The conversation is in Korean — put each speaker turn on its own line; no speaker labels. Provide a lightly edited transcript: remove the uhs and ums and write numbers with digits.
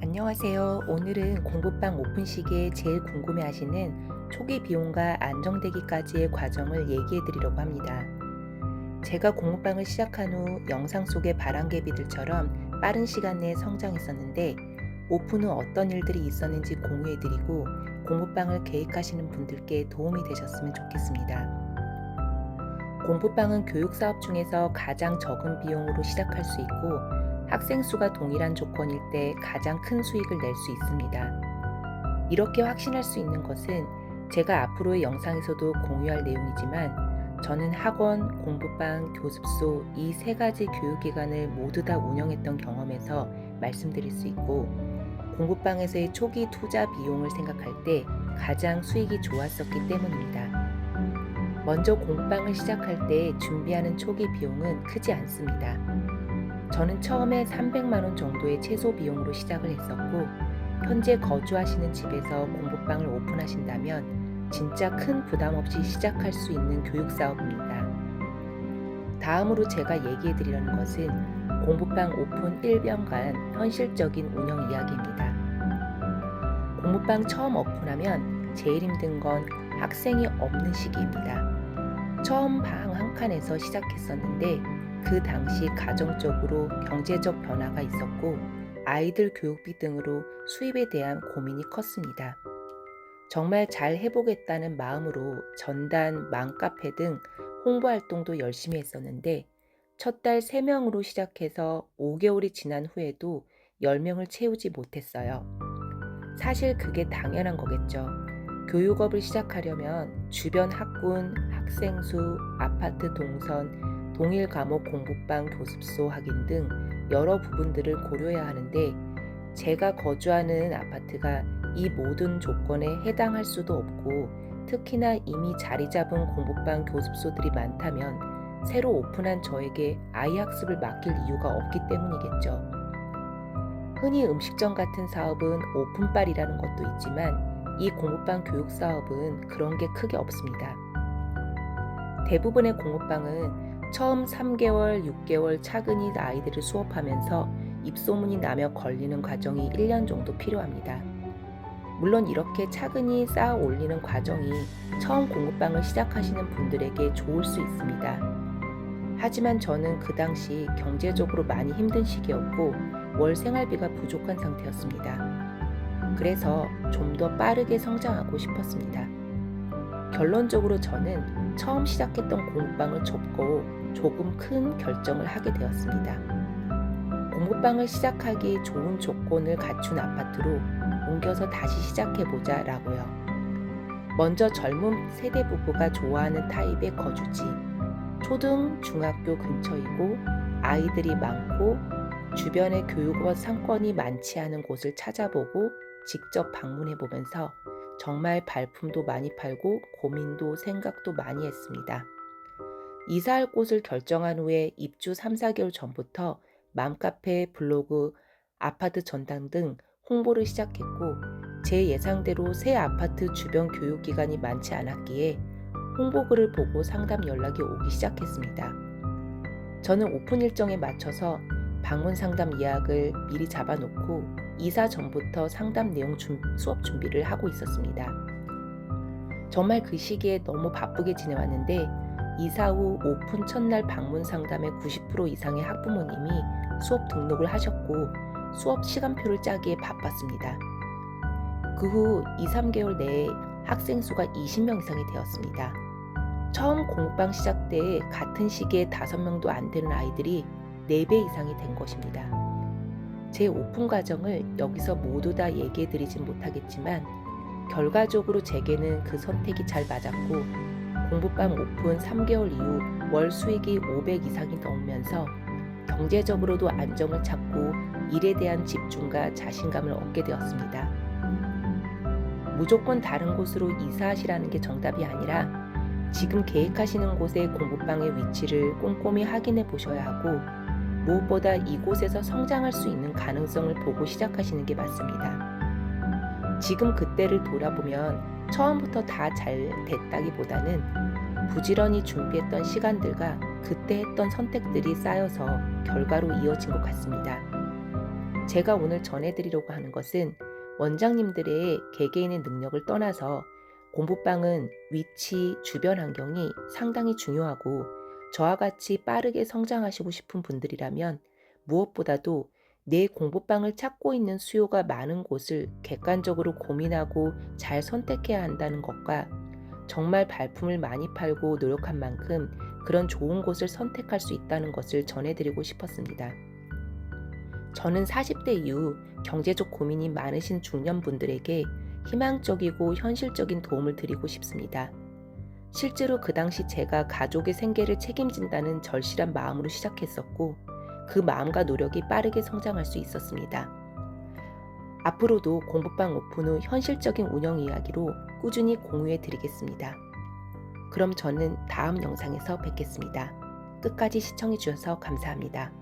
안녕하세요. 오늘은 공부방 오픈 시기에 제일 궁금해하시는 초기 비용과 안정되기까지의 과정을 얘기해 드리려고 합니다. 제가 공부방을 시작한 후 영상 속의 바람개비들처럼 빠른 시간 내에 성장했었는데 오픈 후 어떤 일들이 있었는지 공유해 드리고 공부방을 계획하시는 분들께 도움이 되셨으면 좋겠습니다. 공부방은 교육 사업 중에서 가장 적은 비용으로 시작할 수 있고 학생 수가 동일한 조건일 때 가장 큰 수익을 낼 수 있습니다. 이렇게 확신할 수 있는 것은 제가 앞으로의 영상에서도 공유할 내용이지만 저는 학원, 공부방, 교습소 이 세 가지 교육기관을 모두 다 운영했던 경험에서 말씀드릴 수 있고 공부방에서의 초기 투자 비용을 생각할 때 가장 수익이 좋았었기 때문입니다. 먼저 공부방을 시작할 때 준비하는 초기 비용은 크지 않습니다. 저는 처음에 300만 원 정도의 최소 비용으로 시작을 했었고 현재 거주하시는 집에서 공부방을 오픈하신다면 진짜 큰 부담 없이 시작할 수 있는 교육 사업입니다. 다음으로 제가 얘기해 드리려는 것은 공부방 오픈 1년간 현실적인 운영 이야기입니다. 공부방 처음 오픈하면 제일 힘든 건 학생이 없는 시기입니다. 처음 방 한 칸에서 시작했었는데 그 당시 가정적으로 경제적 변화가 있었고 아이들 교육비 등으로 수입에 대한 고민이 컸습니다. 정말 잘 해보겠다는 마음으로 전단, 맘카페 등 홍보 활동도 열심히 했었는데 첫 달 3명으로 시작해서 5개월이 지난 후에도 10명을 채우지 못했어요. 사실 그게 당연한 거겠죠. 교육업을 시작하려면 주변 학군, 학생 수, 아파트 동선, 동일 과목 공부방 교습소 확인 등 여러 부분들을 고려해야 하는데 제가 거주하는 아파트가 이 모든 조건에 해당할 수도 없고 특히나 이미 자리 잡은 공부방 교습소들이 많다면 새로 오픈한 저에게 아이 학습을 맡길 이유가 없기 때문이겠죠. 흔히 음식점 같은 사업은 오픈빨이라는 것도 있지만 이 공부방 교육 사업은 그런 게 크게 없습니다. 대부분의 공부방은 처음 3개월, 6개월 차근히 아이들을 수업하면서 입소문이 나며 걸리는 과정이 1년 정도 필요합니다. 물론 이렇게 차근히 쌓아 올리는 과정이 처음 공부방을 시작하시는 분들에게 좋을 수 있습니다. 하지만 저는 그 당시 경제적으로 많이 힘든 시기였고 월 생활비가 부족한 상태였습니다. 그래서 좀 더 빠르게 성장하고 싶었습니다. 결론적으로 저는 처음 시작했던 공부방을 접고 조금 큰 결정을 하게 되었습니다. 공부방을 시작하기 좋은 조건을 갖춘 아파트로 옮겨서 다시 시작해보자 라고요. 먼저 젊은 세대 부부가 좋아하는 타입의 거주지, 초등, 중학교 근처이고 아이들이 많고 주변에 교육원 상권이 많지 않은 곳을 찾아보고 직접 방문해보면서 정말 발품도 많이 팔고 고민도 생각도 많이 했습니다. 이사할 곳을 결정한 후에 입주 3, 4개월 전부터 맘카페, 블로그, 아파트 전당 등 홍보를 시작했고 제 예상대로 새 아파트 주변 교육기관이 많지 않았기에 홍보글을 보고 상담 연락이 오기 시작했습니다. 저는 오픈 일정에 맞춰서 방문 상담 예약을 미리 잡아놓고 이사 전부터 상담 내용 수업 준비를 하고 있었습니다. 정말 그 시기에 너무 바쁘게 지내왔는데 이사 후 오픈 첫날 방문 상담의 90% 이상의 학부모님이 수업 등록을 하셨고 수업 시간표를 짜기에 바빴습니다. 그 후 2, 3개월 내에 학생 수가 20명 이상이 되었습니다. 처음 공부방 시작 때 같은 시기에 5명도 안 되는 아이들이 4배 이상이 된 것입니다. 제 오픈 과정을 여기서 모두 다 얘기해 드리진 못하겠지만 결과적으로 제게는 그 선택이 잘 맞았고 공부방 오픈 3개월 이후 월 수익이 500 이상이 넘으면서 경제적으로도 안정을 찾고 일에 대한 집중과 자신감을 얻게 되었습니다. 무조건 다른 곳으로 이사하시라는 게 정답이 아니라 지금 계획하시는 곳의 공부방의 위치를 꼼꼼히 확인해 보셔야 하고 무엇보다 이곳에서 성장할 수 있는 가능성을 보고 시작하시는 게 맞습니다. 지금 그때를 돌아보면 처음부터 다 잘 됐다기보다는 부지런히 준비했던 시간들과 그때 했던 선택들이 쌓여서 결과로 이어진 것 같습니다. 제가 오늘 전해드리려고 하는 것은 원장님들의 개개인의 능력을 떠나서 공부방은 위치, 주변 환경이 상당히 중요하고 저와 같이 빠르게 성장하시고 싶은 분들이라면 무엇보다도 내 공부방을 찾고 있는 수요가 많은 곳을 객관적으로 고민하고 잘 선택해야 한다는 것과 정말 발품을 많이 팔고 노력한 만큼 그런 좋은 곳을 선택할 수 있다는 것을 전해드리고 싶었습니다. 저는 40대 이후 경제적 고민이 많으신 중년분들에게 희망적이고 현실적인 도움을 드리고 싶습니다. 실제로 그 당시 제가 가족의 생계를 책임진다는 절실한 마음으로 시작했었고, 그 마음과 노력이 빠르게 성장할 수 있었습니다. 앞으로도 공부방 오픈 후 현실적인 운영 이야기로 꾸준히 공유해 드리겠습니다. 그럼 저는 다음 영상에서 뵙겠습니다. 끝까지 시청해 주셔서 감사합니다.